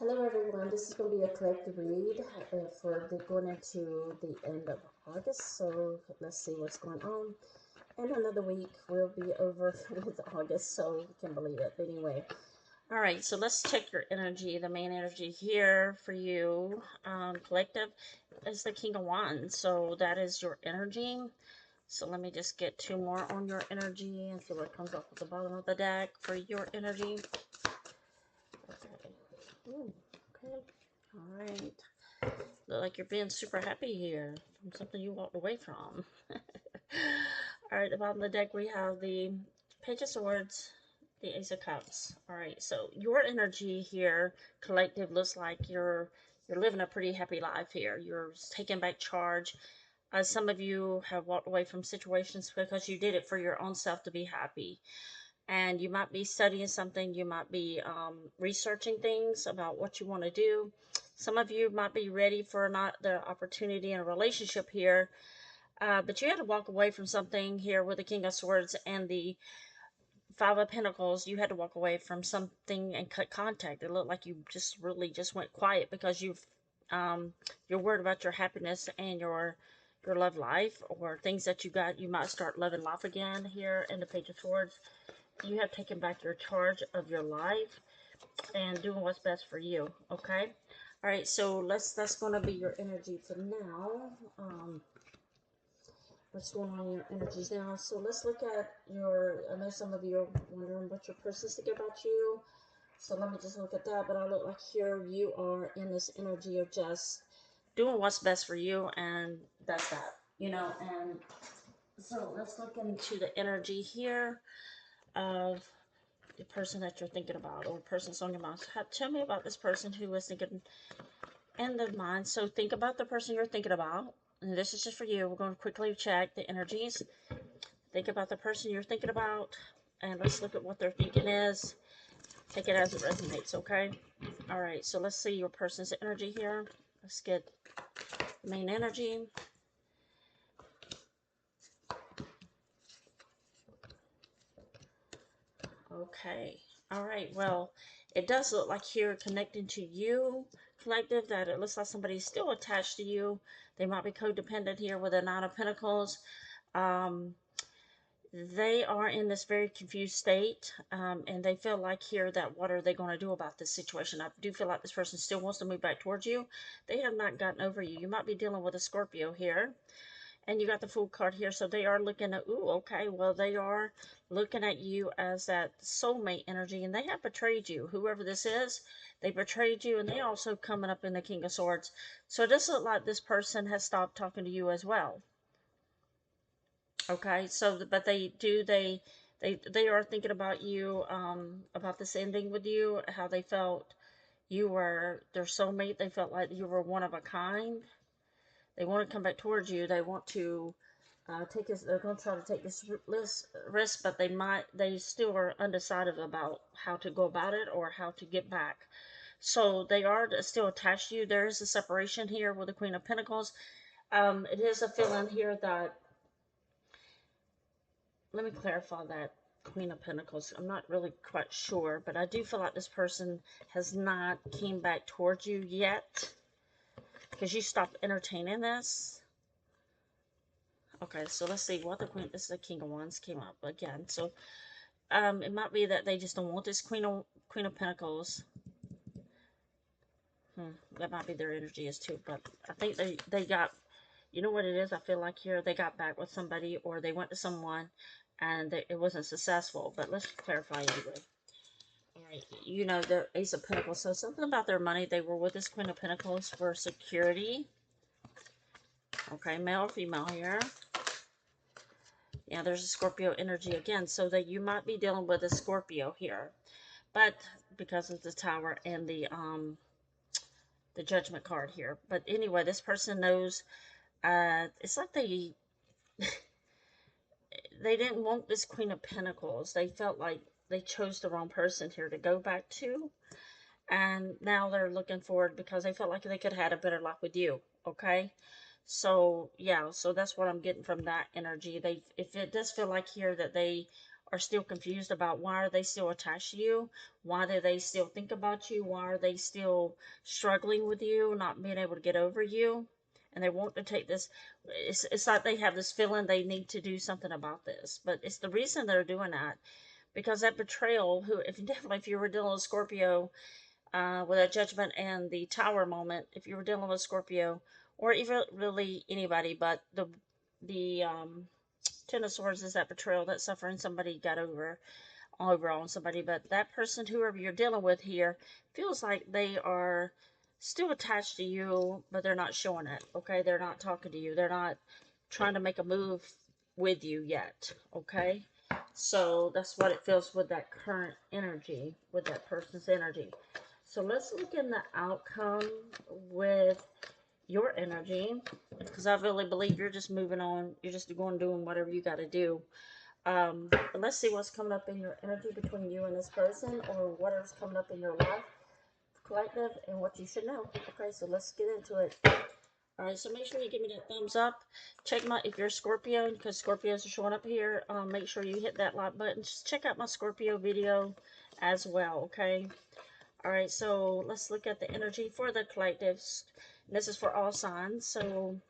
Hello everyone, this is going to be a collective read going into the end of August, so let's see what's going on. And another week will be over with August, so you can believe it. But anyway, all right, so let's check your energy. The main energy here for you, collective, is the King of Wands, so that is your energy. So let me just get two more on your energy and see what comes off at the bottom of the deck for your energy. Okay. Ooh, okay. All right. Look like you're being super happy here from something you walked away from. All right, at the bottom of the deck we have the Page of Swords, the Ace of Cups. All right, so your energy here, collective, looks like you're living a pretty happy life here. You're taking back charge. Some of you have walked away from situations because you did it for your own self to be happy. And you might be studying something, you might be researching things about what you want to do. Some of you might be ready for the opportunity in a relationship here, but you had to walk away from something here with the King of Swords and the Five of Pentacles. You had to walk away from something and cut contact. It looked like you just really just went quiet because you're worried about your happiness and your love life, or things that you might start loving life again here in the Page of Swords. You have taken back your charge of your life and doing what's best for you. Okay. All right. So that's going to be your energy for now. What's going on in your energies now? So let's look at your. I know some of you are wondering what your person's thinking about you. So let me just look at that. But I look like here you are in this energy of just doing what's best for you, and that's that. And so let's look into the energy here of the person that you're thinking about, or person's on your mind. Tell me about this person who was thinking in the mind. So think about the person you're thinking about. And this is just for you. We're going to quickly check the energies. Think about the person you're thinking about. And let's look at what their thinking is. Take it as it resonates, okay? All right, so let's see your person's energy here. Let's get main energy. Okay. All right. Well, it does look like here connecting to you, collective, that it looks like somebody's still attached to you. They might be codependent here with a Nine of Pentacles. Um, they are in this very confused state, and they feel like here that what are they going to do about this situation? I do feel like this person still wants to move back towards you. They have not gotten over you. You might be dealing with a Scorpio here. And you got the Fool card here, so they are looking at, ooh, okay, well, they are looking at you as that soulmate energy, and they have betrayed you. Whoever this is, they betrayed you, and they also coming up in the King of Swords. So it does look like this person has stopped talking to you as well. Okay, so, but they are thinking about you, about this ending with you, how they felt you were their soulmate. They felt like you were one of a kind. They want to come back towards you. They want to take this. They're going to try to take this risk, but they still are undecided about how to go about it or how to get back. So they are still attached to you. There is a separation here with the Queen of Pentacles. It is a feeling here that, let me clarify that Queen of Pentacles. I'm not really quite sure, but I do feel like this person has not came back towards you yet, because you stopped entertaining this. Okay, so let's see what the Queen, this is the King of Wands came up again. So it might be that they just don't want this Queen of Pentacles. That might be their energy is too, but I think they got, you know what it is, I feel like here they got back with somebody, or they went to someone and it wasn't successful. But let's clarify anyway. All right, you know, the Ace of Pentacles, so something about their money. They were with this Queen of Pentacles for security. Okay, male or female here. Yeah, there's a Scorpio energy again, so that you might be dealing with a Scorpio here, but because of the Tower and the Judgment card here. But anyway, this person knows. It's like they didn't want this Queen of Pentacles. They felt like they chose the wrong person here to go back to, and now they're looking forward because they felt like they could have had a better life with you. Okay. So yeah, so that's what I'm getting from that energy. If it does feel like here that they are still confused about why are they still attached to you, why do they still think about you, why are they still struggling with you, not being able to get over you, and they want to take this. It's like they have this feeling they need to do something about this, but it's the reason they're doing that because that betrayal. Who, if you were dealing with Scorpio, with that Judgment and the Tower moment, if you were dealing with Scorpio, or even really anybody, but the Ten of Swords is that betrayal, that suffering somebody got over on somebody, but that person, whoever you're dealing with here, feels like they are still attached to you, but they're not showing it, okay? They're not talking to you. They're not trying to make a move with you yet, okay? So that's what it feels with that current energy, with that person's energy. So let's look in the outcome with your energy, because I really believe you're just moving on. You're just going doing whatever you got to do. But let's see what's coming up in your energy between you and this person, or whatever's coming up in your life, collective, and what you should know. Okay, so let's get into it. All right, so make sure you give me that thumbs up. Check if you're a Scorpio, because Scorpios are showing up here, make sure you hit that like button. Just check out my Scorpio video as well, okay? All right, so let's look at the energy for the collectives. And this is for all signs, so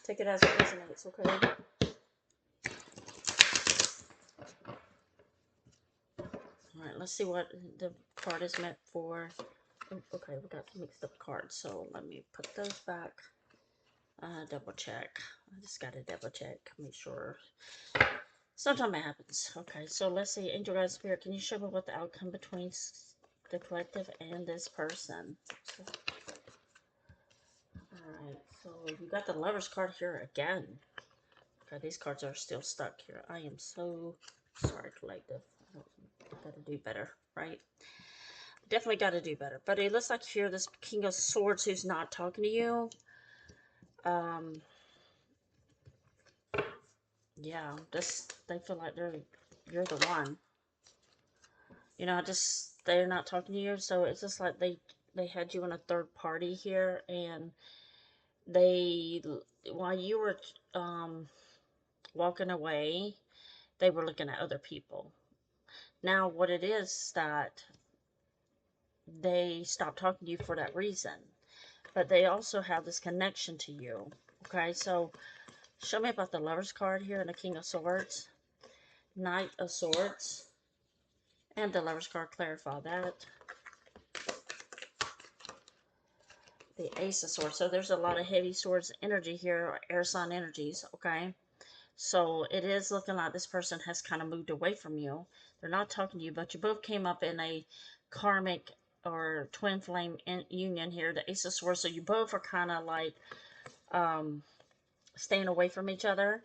take it as it resonates, okay? All right, let's see what the card is meant for. Oh, okay, we got mixed up cards, so let me put those back. Double check. I just got to double check, make sure. Sometimes it happens. Okay, so let's see. Angel, guide, spirit, can you show me what the outcome between the collective and this person? Alright, so you got the Lover's card here again. Okay, these cards are still stuck here. I am so sorry, collective. I gotta do better, right? Definitely gotta do better. But it looks like here, this King of Swords who's not talking to you. Yeah, they feel like you're the one. You know, they're not talking to you, so it's just like they had you in a third party here, and while you were walking away, they were looking at other people. Now, what it is that they stopped talking to you for that reason, but they also have this connection to you. Okay, so show me about the Lover's card here and the King of Swords, Knight of Swords, and the Lover's card. Clarify that. The Ace of Swords. So there's a lot of heavy swords energy here, or air sign energies, okay? So it is looking like this person has kind of moved away from you. They're not talking to you, but you both came up in a karmic or twin flame union here, the Ace of Swords. So you both are kind of like staying away from each other.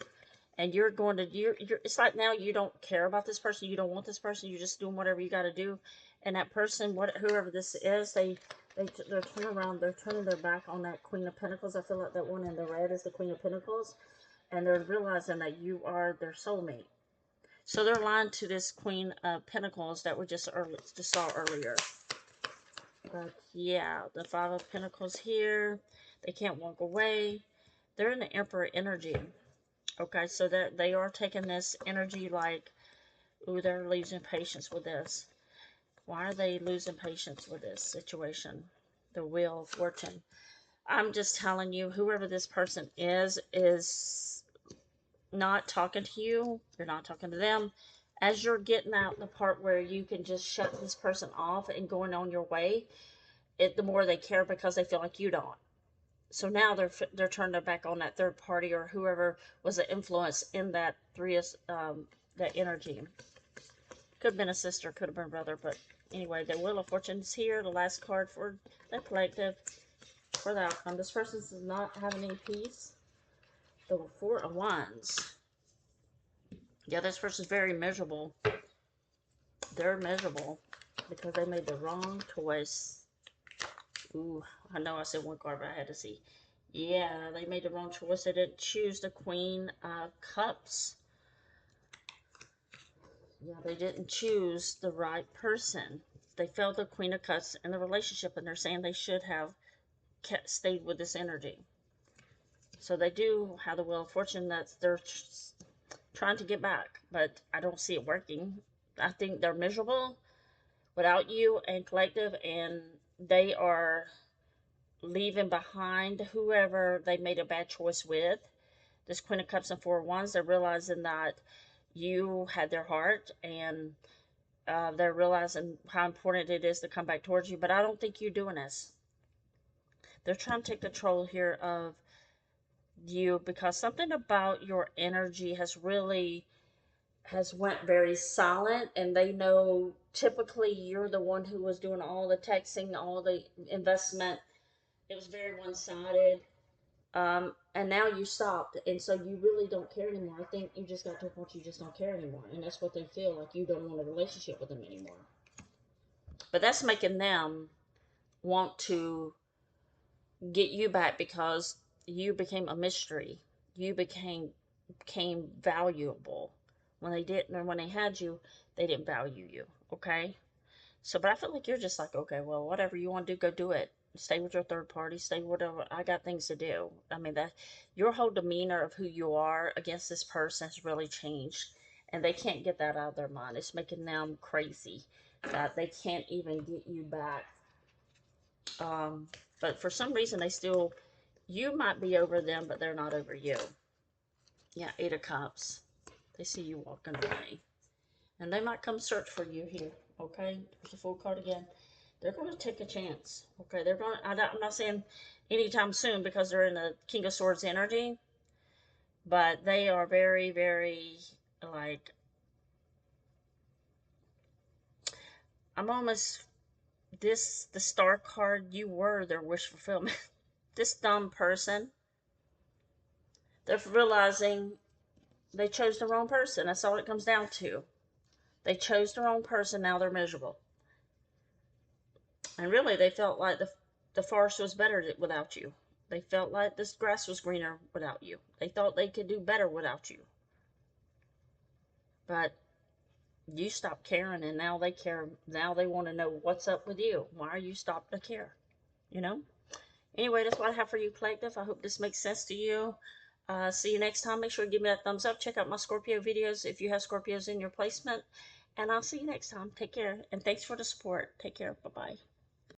And you're going to, it's like now you don't care about this person. You don't want this person. You're just doing whatever you got to do. And that person, whoever this is, they're turning around. They're turning their back on that Queen of Pentacles. I feel like that one in the red is the Queen of Pentacles. And they're realizing that you are their soulmate. So they're lying to this Queen of Pentacles that we just saw earlier. But yeah, the Five of Pentacles here. They can't walk away. They're in the Emperor energy. Okay, so that they are taking this energy like, ooh, they're losing patience with this. Why are they losing patience with this situation? The Wheel of Fortune. I'm just telling you, whoever this person is not talking to you. You're not talking to them. As you're getting out the part where you can just shut this person off and going on your way, the more they care because they feel like you don't. So now they're turning their back on that third party or whoever was the influence in that that energy. Could have been a sister, could have been a brother, but anyway, the Wheel of Fortune is here. The last card for the collective, for the outcome. This person is not having any peace. The Four of Wands. Yeah, this person's very miserable. They're miserable because they made the wrong choice. Ooh, I know I said one card, but I had to see. Yeah, they made the wrong choice. They didn't choose the Queen of Cups. Yeah, they didn't choose the right person. They failed the Queen of Cups in the relationship, and they're saying they should have stayed with this energy. So they do have the Wheel of Fortune. That's they're trying to get back, but I don't see it working. I think they're miserable without you and collective, and they are leaving behind whoever they made a bad choice with. This Queen of Cups and Four of Wands, they're realizing that you had their heart, and they're realizing how important it is to come back towards you. But I don't think you're doing this. They're trying to take control here of you because something about your energy has went very silent, and they know typically you're the one who was doing all the texting, all the investment. It was very one-sided. And now you stopped, and so you really don't care anymore. I think you just got to a point you just don't care anymore, and that's what they feel like. You don't want a relationship with them anymore. But that's making them want to get you back because you became a mystery. You became valuable. When they didn't, or when they had you, they didn't value you. Okay. So, but I feel like you're just like, okay, well, whatever you want to do, go do it. Stay with your third party. Stay whatever. I got things to do. I mean, that your whole demeanor of who you are against this person has really changed, and they can't get that out of their mind. It's making them crazy that they can't even get you back. Um, but for some reason, they still. You might be over them, but they're not over you. Yeah, Eight of Cups. They see you walking away, and they might come search for you here. Okay, there's a full card again. They're going to take a chance. Okay, they're going. I'm not saying anytime soon because they're in the King of Swords energy, but they are very, very like. I'm almost the Star card. You were their wish fulfillment. This dumb person. They're realizing they chose the wrong person. That's all it comes down to. They chose the wrong person. Now they're miserable. And really, they felt like the forest was better without you. They felt like this grass was greener without you. They thought they could do better without you. But you stopped caring, and now they care. Now they want to know what's up with you. Why are you stopped to care? You know? Anyway, that's what I have for you, collective. I hope this makes sense to you. See you next time. Make sure to give me that thumbs up. Check out my Scorpio videos if you have Scorpios in your placement. And I'll see you next time. Take care. And thanks for the support. Take care. Bye-bye.